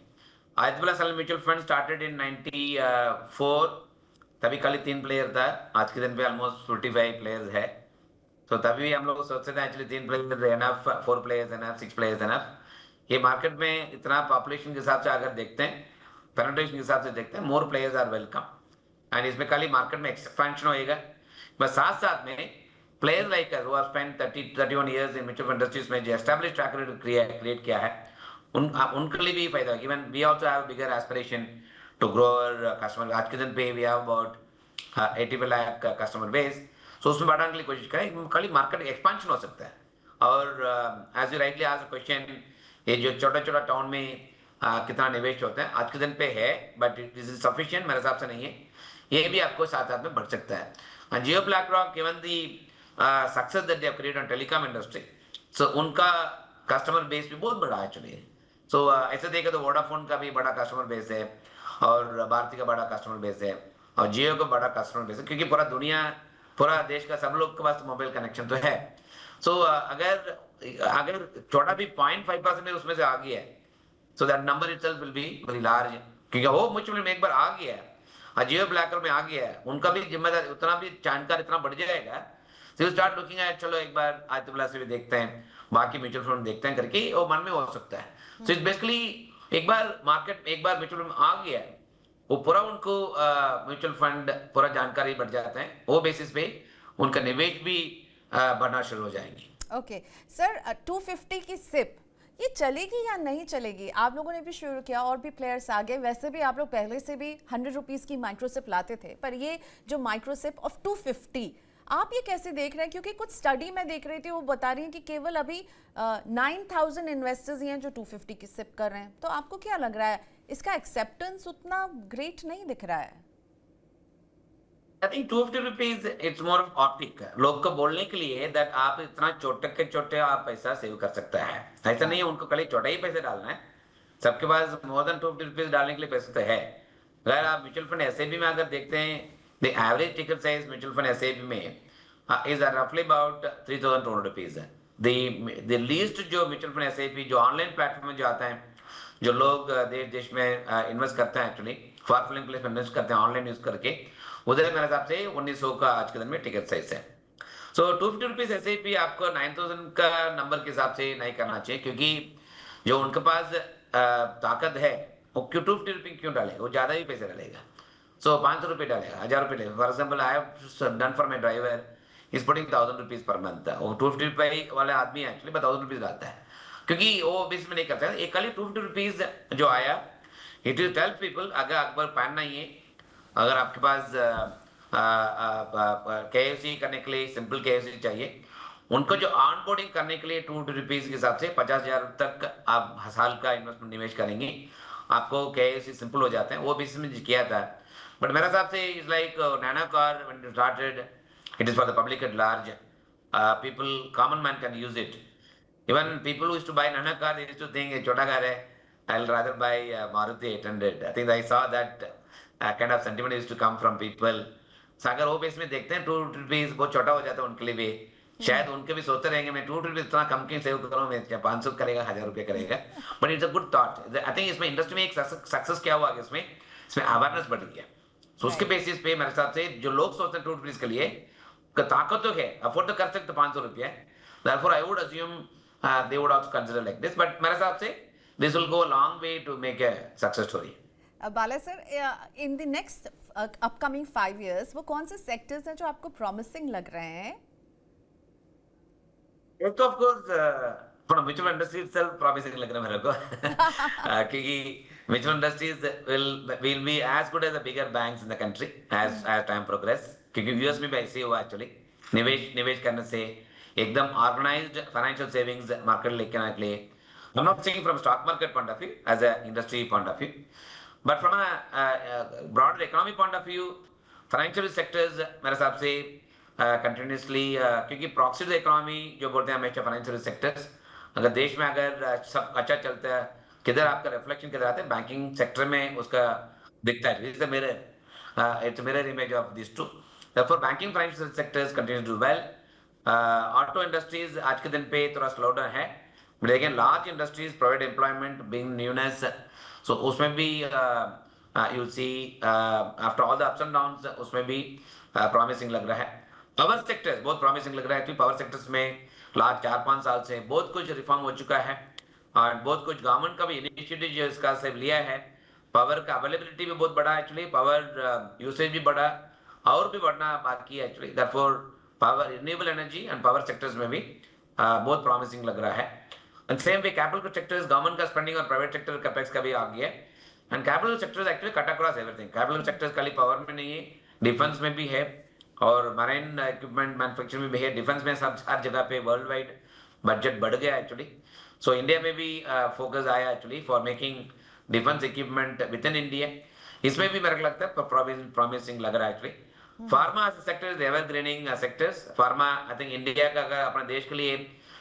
आदित्य साल म्यूचुअल फंड स्टार्टेड इन 94, तभी खाली 3 प्लेयर था. आज के दिन पे ऑलमोस्ट 45 प्लेयर्स है. तो तभी हम लोग सोचते थे actually 3 players enough, 4 players enough, 6 players enough. ये मार्केट में इतना पॉपुलेशन के हिसाब से अगर देखते हैं, पेनिट्रेशन के हिसाब से देखते हैं, more players are welcome, and इसमें खाली मार्केट में एक्सपेंशन होएगा. बस साथ साथ में players like us who have spent 31 years in mutual fund industries में जो एस्टैब्लिश्ड ट्रैक रिकॉर्ड क्रिएट किया है, उनके लिए भी फायदा है. Even we also have bigger aspiration to grow our customer. आज के दिन पे we have about 80 lakh customer base. So उसमें बढ़ाने के लिए कोशिश करें, खाली मार्केट एक्सपेंशन हो सकता है. और as you rightly asked question, ये जो छोटा छोटा टाउन में कितना निवेश होता है आज के दिन पे है, बट इट इज सफिशिएंट मेरे हिसाब से नहीं है. ये भी आपको साथ साथ में बढ़ सकता है. And Jio BlackRock, given the success that they have created on telecom industry, so उनका कस्टमर बेस भी बहुत बड़ा एक्चुअली है. सो ऐसे देखें तो वोडाफोन का भी बड़ा कस्टमर बेस है, और भारती का बड़ा कस्टमर बेस है, और जियो का बड़ा कस्टमर बेस है, क्योंकि पूरा देश का सब लोग के पास मोबाइल कनेक्शन तो है. सो अगर छोटा भी 0.5% उसमें से आ गया है, so that number itself will be very large, क्योंकि वो म्यूचुअल में एक बार आ गया है, जियो ब्लैकर में आ गया है, उनका भी जिम्मेदारी उतना भी जानकार इतना बढ़ जाएगा. सो स्टार्ट लुकिंग एट, चलो एक बार आदित्य से भी देखते हैं, बाकी म्यूचुअल फंड देखते हैं करके वो मन में हो सकता है. सो इट्स बेसिकली एक बार म्यूचुअल फंड आ गया है, वो पूरा उनको म्यूचुअल फंड पूरा जानकारी बढ़ जाता है, वो बेसिस पे उनका निवेश भी बढ़ना शुरू हो जाएंगे. ओके सर, 250 की सिप ये चलेगी या नहीं चलेगी? आप लोगों ने भी शुरू किया और भी प्लेयर्स आ गए. वैसे भी आप लोग पहले से भी 100 रुपीस की माइक्रोसिप लाते थे, पर ये जो माइक्रोसिप ऑफ 250 आप ये कैसे देख रहे हैं, क्योंकि कुछ स्टडी मैं देख रही थी वो बता रही है कि केवल अभी 9,000 इन्वेस्टर्स ही हैं जो 250 की सिप कर रहे हैं, तो आपको क्या लग रहा है इसका एक्सेप्टेंस उतना ग्रेट नहीं दिख रहा है? I think 250 rupees it's more of optic, लोग को बोलने के लिए दैट आप इतना छोटे के छोटे आप पैसा सेव कर सकता है, ऐसा नहीं है उनको खाली छोटा ही पैसे डालना है, सबके पास मोर देन 250 रुपीज डालने के लिए पैसे तो है। अगर आप म्यूचुअल फंड एसआईपी में अगर देखते हैं, the average ticket size mutual fund SIP में इज रफली अबाउट 3,200 रुपीज। द लीस्ट जो म्यूचुअल फंड एसआईपी जो ऑनलाइन प्लेटफॉर्म में जो आता है, जो लोग देश देश में इन्वेस्ट करते हैं, actually for filling place invest करते हैं ऑनलाइन यूज करके, उधर मेरे हिसाब से 1900 का आज के दिन में टिकट साइज है। सो 250 रुपीज एसआईपी आपको 9,000 का नंबर के हिसाब से नहीं करना चाहिए, क्योंकि जो उनके पास ताकत है वो क्यों 250 रुपये क्यों डालेगा, वो ज्यादा ही पैसे डालेगा। सो 500 रुपये डालेगा, 1000 रुपये डालेगा। For example I have done for my driver is putting 1,000 rupees per month, वो 250 रुपये वाले आदमी एक्चुअली 1,000 रुपीज डालता है, क्योंकि वो बीच में नहीं करता है। एक खाली 250 रुपीज जो आया, इट विल टेल पीपल अगर अकबर पैन नहीं है, अगर आपके पास केएफसी करने के लिए सिंपल केएफसी चाहिए, उनको जो ऑन बोर्डिंग करने के लिए 250 रुपीज के हिसाब से 50,000 तक आप साल का इन्वेस्टमेंट निवेश करेंगे, आपको केएफसी सिंपल हो जाते हैं। वो भी इसमें किया था, बट मेरे हिसाब से is like nano car when it started, it is for the public at large, people common man can use it. Even people who used to buy Nana car, they used to think a chota car hai, I'll rather buy Maruti 800. I think I saw that kind of sentiment used to come from people. So अगर वो base में देखते हैं 2 rupees बहुत छोटा हो जाता है उनके लिए भी, शायद उनके भी सोचते रहेंगे मैं 2 रुपीज इतना कम क्यों सेव करूँ, मैं क्या 500 करेगा, 1,000 रुपये करेगा। But it's a good thought. I think इसमें इंडस्ट्री में एक सक्सेस क्या हुआ, इसमें अवेयरनेस बढ़ गया। सो उसके बेसिस पे मेरे हिसाब से जो लोग सोचते हैं 2 रुपीज के लिए, ताकत तो है, अफोर्ड तो कर सकते 500 रुपये, therefore I would assume they would also consider like this, but मेरे हिसाब से this will go a long way to make a success story. Bala sir, in the next upcoming 5 years वो कौन से सेक्टर्स हैं जो आपको प्रॉमिसिंग लग रहे हैं? एक तो of course from mutual industry itself promising लग रहा है मेरे को, क्योंकि mutual industries will be as good as the bigger banks in the country as time progress, क्योंकि यूएस में भी ऐसे ही हुआ एक्चुअली। निवेश करने से एकदम ऑर्गेनाइज्ड फाइनेंशियल सेविंग्स मार्केट लेके आने के लिए, I am not saying from stock market point of view as a industry point of view, but from a broader economy point of view, financial sectors मेरे हिसाब से कंटिन्यूसली, क्योंकि proxy to the economy जो बोलते हैं हमेशा financial sectors, अगर देश में अगर सब अच्छा चलता है, किधर आपका रिफ्लेक्शन किधर आता है, बैंकिंग सेक्टर में उसका दिखता है। It's mirror image of this too, therefore banking financial sectors continue to do well. Auto industries आज के दिन पे थोड़ा स्लो डाउन है, but again large industries, private employment being newness, so उसमें भी you see after all the ups and downs, उसमें भी प्रॉमिसिंग लग रहा है। पावर सेक्टर्स बहुत प्रॉमिसिंग लग रहा है, क्योंकि पावर सेक्टर्स में लास्ट 4-5 साल से बहुत कुछ रिफॉर्म हो चुका है, और बहुत कुछ गवर्नमेंट का भी इनिशिएटिव जो इसका से लिया है। पावर का अवेलेबिलिटी भी बहुत बड़ा है एक्चुअली, पावर यूसेज भी बड़ा और भी बढ़ना बाकी है actually, therefore power renewable energy and power sectors में भी बहुत प्रॉमिसिंग लग रहा है। And same way capital sectors, government का स्पेंडिंग और प्राइवेट सेक्टर कैपेक्स का भी आ गया है, and capital sectors actually cut across everything. Capital sectors खाली पावर में नहीं है, डिफेंस में भी है, और मरीन इक्विपमेंट मैन्युफैक्चरिंग में भी है। डिफेंस में सब हर जगह पे वर्ल्ड वाइड बजट बढ़ गया एक्चुअली, सो इंडिया में भी फोकस आया actually for making defence equipment with in India. इसमें भी मेरे को लगता है प्रॉमिसिंग लग रहा है actually. Pharma sector is evergreening sectors. Pharma I think India का अगर अपने देश के लिए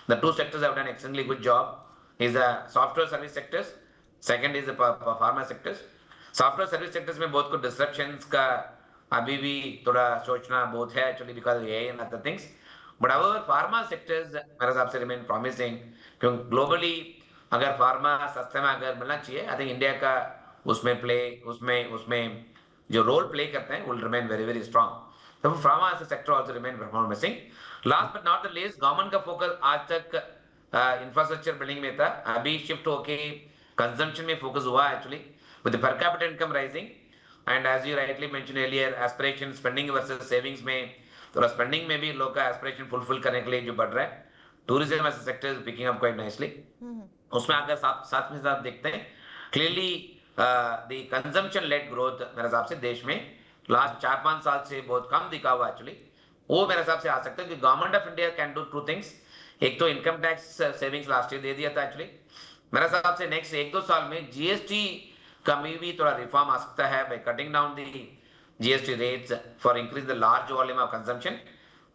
the 2 sectors have done extremely good job is the software service sectors, second is the pharma sectors. Software service sectors में बहुत कुछ डिस्ट्रप्शंस का अभी भी थोड़ा सोचना बहुत है actually, because AI and other things, but our pharma sectors मेरे हिसाब से रिमेन प्रॉमिसिंग, क्योंकि ग्लोबली अगर फार्मा सस्ते में अगर मिलना चाहिए, आई थिंक इंडिया का उसमें जो रोल प्ले करते हैं will remain very very strong. So pharma as a sector also remain promising. Last but not the least, government का फोकस आज तक इंफ्रास्ट्रक्चर बिल्डिंग में था, अभी शिफ्ट होके कंजम्पशन में फोकस हुआ actually, with the per capita income rising, and as you rightly mention earlier, aspiration spending versus savings में थोड़ा स्पेंडिंग में भी लोग का एस्पिरेशन फुलफिल करने के लिए जो बढ़ रहा है, tourism as a sector is picking up quite nicely. उसमें अगर साथ में साथ देखते हैं clearly the consumption led growth मेरे हिसाब से देश में लास्ट 4-5 साल से बहुत कम दिखा हुआ एक्चुअली, वो मेरे हिसाब से आ सकता है कि government of India can do two things. एक तो income tax savings last year दे दिया था एक्चुअली। मेरे हिसाब से नेक्स्ट 1-2 साल में जीएसटी का में भी थोड़ा रिफॉर्म आ सकता है by cutting down the GST rates for increase the large volume of consumption.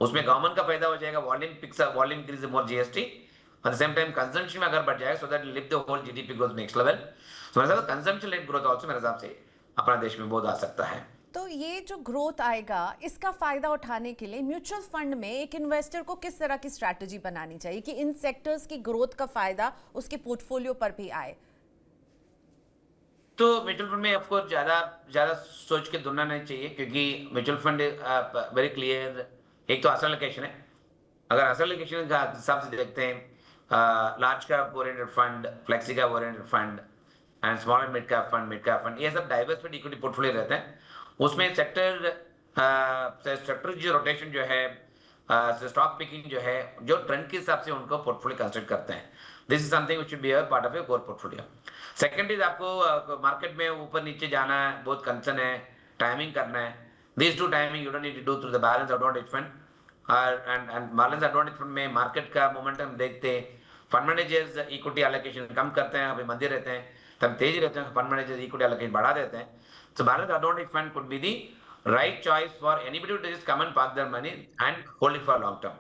उसमें गवर्नमेंट का फायदा हो जाएगा, volume picks up, volume increase more GST, at the same time consumption में अगर बढ़ जाएगा so that lift the whole GDP growth next level. So मेरे हिसाब से कंजम्पशन लेड ग्रोथ आल्सो मेरे हिसाब से अपना देश में बहुत आ सकता है। तो ये जो ग्रोथ आएगा, इसका फायदा उठाने के लिए म्यूचुअल फंड में एक इन्वेस्टर को किस तरह की स्ट्रैटेजी बनानी चाहिए कि इन सेक्टर्स की ग्रोथ का फायदा उसके पोर्टफोलियो पर भी आए? तो म्यूचुअल फंड में आपको ज्यादा ज्यादा सोच के ढूंढना नहीं चाहिए, क्योंकि म्यूचुअल फंड वेरी क्लियर। एक तो असल लोकेशन है, अगर असल लोकेशन का हिसाब से देखते हैं large cap oriented fund, flexi cap oriented fund and small and mid cap fund, ये सब डाइवर्सिफाइड इक्विटी पोर्टफोलियो रहते हैं। उसमें सेक्टर जो रोटेशन जो है, स्टॉक पिकिंग जो है, जो ट्रेंड के हिसाब से उनको पोर्टफोलियो कंस्ट्रक्ट करते हैं। This is something which should be a part of your core portfolio. Second is आपको मार्केट में ऊपर नीचे जाना है, बहुत कंसर्न है, टाइमिंग करना है। This to timing you don't need to do through the balance advantage fund and balance advantage fund में मार्केट का मोमेंटम देखते हैं। फंड मैनेजर्स इक्विटी एलोकेशन कम करते हैं, अभी मंदी रहते हैं, तब तेज रहते हैं, फंड मैनेजर्स इक्विटी एलोकेशन बढ़ा देते हैं। So balance advantage fund could be the right choice for anybody to just come and park their money and hold it for long term.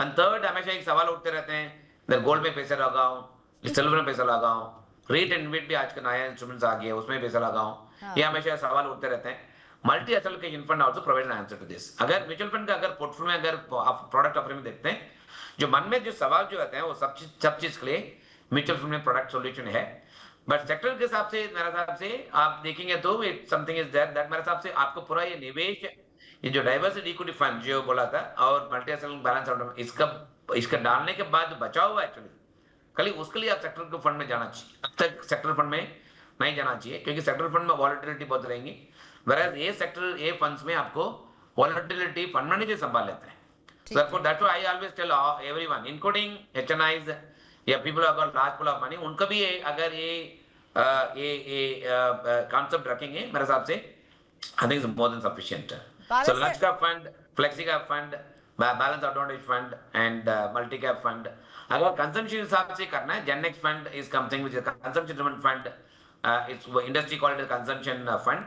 And third, हमेशा एक सवाल उठते रहते हैं, इधर गोल्ड में पैसा लगाऊं, सिल्वर में पैसा लगाऊं, रेट एंड इन्वेट भी आज का नया इंस्ट्रूमेंट्स आ गया, उसमें पैसा लगाऊं, ये हमेशा सवाल उठते रहते हैं। Multi asset allocation fund also provide an answer to this. अगर म्यूचुअल फंड का अगर पोर्टफोलियो में अगर आप प्रोडक्ट ऑफरिंग में देखते हैं, जो मन में जो सवाल जो आते हैं वो सब चीज के लिए म्यूचुअल फंड में प्रोडक्ट सॉल्यूशन है। बट सेक्टर के हिसाब से मेरे हिसाब से आप देखेंगे तो समथिंग इज दैट मेरे हिसाब से आपको पूरा ये निवेश, ये जो डाइवर्सिटी इक्विटी फंड जो बोला था और मल्टी एसेट बैलेंस इसका डालने के बाद बचा हुआ एक्चुअली खाली उसके लिए आप सेक्टर के फंड में जाना चाहिए। अब तक सेक्टर फंड में नहीं जाना चाहिए, क्योंकि सेक्टर फंड में वॉलेटिलिटी बहुत रहेंगी, whereas ये सेक्टर ये फंड्स में आपको वॉलेटिलिटी फंड मैनेजर संभाल लेते हैं। So therefore that's why I always tell everyone including HNIs या पीपल अगर लार्ज पूल ऑफ मनी, उनका भी अगर ये कॉन्सेप्ट रखेंगे मेरे हिसाब से I think is more than sufficient. So large cap fund, flexi cap fund, balance advantage fund and multi cap fund. अगर कंजम्पशन हिसाब से करना है, GenNext fund is something which is consumption driven fund, it's industry called consumption fund.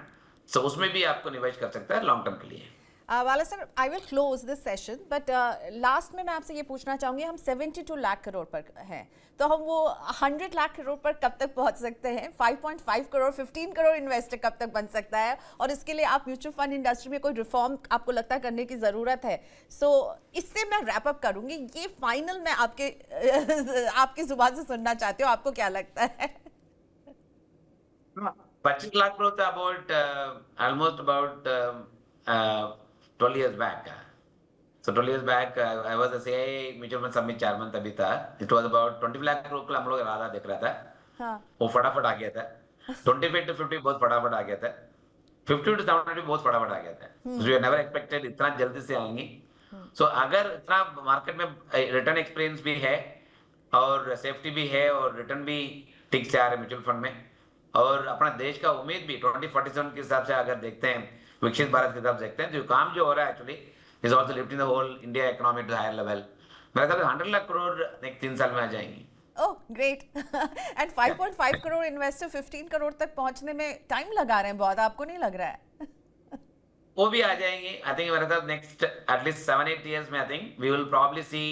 So उसमें भी आपको निवेश कर सकता है लॉन्ग टर्म के लिए। वाला sir, I will close this session, but last में मैं आपसे ये पूछना चाहूँगी, हम 72 लाख करोड़ पर हैं, तो हम वो 100 लाख करोड़ पर कब तक पहुंच सकते हैं? 5.5 करोड़, 15 करोड़ इन्वेस्टर कब तक बन सकता है? और इसके लिए आप म्यूचुअल फंड इंडस्ट्री में कोई रिफॉर्म आपको लगता है करने की ज़रूरत है? सो इससे मैं रैप अप करूँगी, ये फाइनल मैं आपकी जुबान से सुनना चाहती हूँ, आपको क्या लगता है? 25 lakh growth about almost about 12 years back. So 12 years back, I was a CII mutual fund summit chairman तभी था. It was about 20 lakh crore का हम लोग इरादा देख रहा था. हाँ. वो फटाफट आ गया था. 25 to 50 बहुत फटाफट आ गया था. 50 to 70 बहुत फटाफट आ गया था. So we never expected इतना जल्दी से आएंगी. So अगर इतना मार्केट में रिटर्न एक्सपीरियंस भी है और सेफ्टी भी है और रिटर्न भी ठीक से आ रहे म्यूचुअल फंड में, और अपना देश का उम्मीद भी 2047 के हिसाब से अगर देखते हैं, विकसित भारत के हिसाब से देखते हैं, तो काम जो हो रहा है actually is also lifting the whole India economy to higher level. मेरे ख्याल से 100 लाख करोड़ नेक्स्ट 3 साल में आ जाएंगी। Oh great. And 5.5 crore investor 15 crore तक पहुंचने में टाइम लगा रहे हैं बहुत, आपको नहीं लग रहा है? वो भी आ जाएंगे। आई थिंक मेरे साथ नेक्स्ट एटलीस्ट 7-8 years में I think we will probably see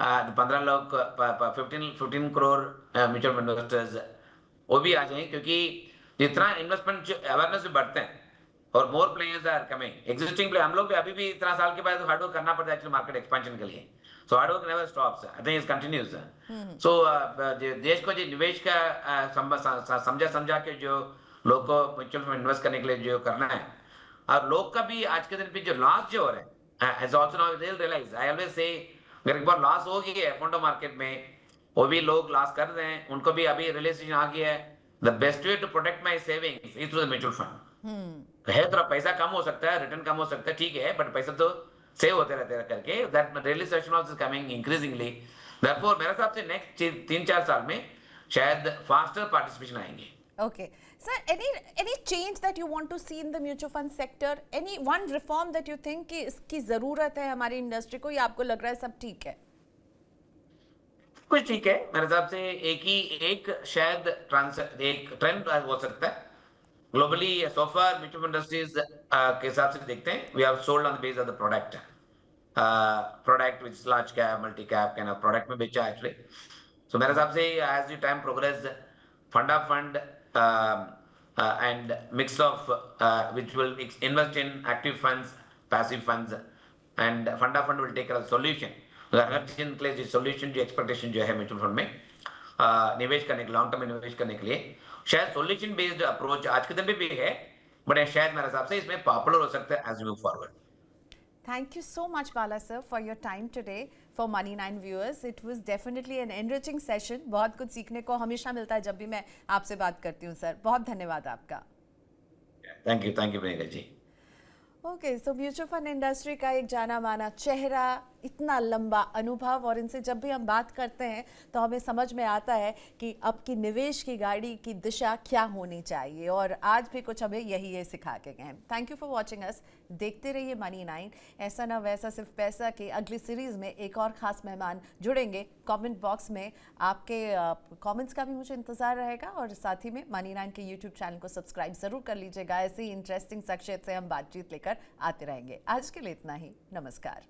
15 लोग 15 करोड़ म्यूचुअल फंड इन्वेस्टर्स वो भी आ जाएंगे, क्योंकि जितना इन्वेस्टमेंट अवेयरनेस भी बढ़ते हैं और more players are coming, existing player, हम लोग भी अभी भी इतना साल के बाद हार्ड वर्क करना पड़ता है एक्चुअली मार्केट एक्सपेंशन के लिए। So hard work never stops, I think it continues. So देश को जो निवेश का समझा के जो लोग को म्यूचुअल फंड इन्वेस्ट करने के लिए जो करना है, और लोग का भी आज के दिन पे जो लॉस जो हो रहे हैं as also now they realise, I always say अगर एक बार लॉस हो गई है फंड मार्केट में, वो भी लोग लॉस कर रहे हैं, उनको भी अभी रियलाइजेशन आ गया है the best way to protect my savings is through the mutual fund. है थोड़ा पैसा कम हो सकता है, रिटर्न कम हो सकता है, ठीक है, बट पैसा तो सेव होते रहते हैं करके, that realisation also coming increasingly. Therefore मेरे हिसाब से नेक्स्ट 3-4 साल में शायद फास्टर पार्टिसिपेशन आएंगे। Okay Sir, any change that you want to see in the mutual fund sector? Any one reform that you think कि इसकी ज़रूरत है हमारी इंडस्ट्री को, या आपको लग रहा है सब ठीक है? कुछ ठीक है मेरे हिसाब से। एक शायद एक ट्रेंड हो सकता है globally. So far mutual industries के हिसाब से देखते हैं, we have sold on the base of the product which large cap multi cap kind of product में बेचा एक्चुअली। सो मेरे हिसाब से as the time progress fund of fund and mix of which will invest in active funds, passive funds, and fund of fund will take a solution. हर चीज के लिए solution जो expectation जो है म्यूचुअल फंड में निवेश करने के लॉन्ग टर्म इन्वेस्ट करने के लिए शायद सोल्यूशन बेस्ड अप्रोच आज के दिन भी है, बट शायद मेरे हिसाब से इसमें पॉपुलर हो सकता है as we move forward. Thank you so much, Bala sir, for your time today. For Money9 viewers, it was definitely an enriching session. बहुत कुछ सीखने को हमेशा मिलता है जब भी मैं आपसे बात करती हूँ सर। बहुत धन्यवाद आपका। Thank you Priyanka ji. Okay, so mutual fund industry का एक जाना माना चेहरा, इतना लंबा अनुभव, और इनसे जब भी हम बात करते हैं तो हमें समझ में आता है कि अब की निवेश की गाड़ी की दिशा क्या होनी चाहिए, और आज भी कुछ हमें ये सिखा के गए हैं। Thank you for watching us. देखते रहिए Money9, ऐसा ना वैसा सिर्फ पैसा के अगली सीरीज़ में एक और ख़ास मेहमान जुड़ेंगे। कमेंट बॉक्स में आपके कमेंट्स का भी मुझे इंतज़ार रहेगा, और साथ ही में Money9 के यूट्यूब चैनल को सब्सक्राइब ज़रूर कर लीजिएगा। ऐसे ही इंटरेस्टिंग शख्सियत से हम बातचीत लेकर आते रहेंगे। आज के लिए इतना ही, नमस्कार।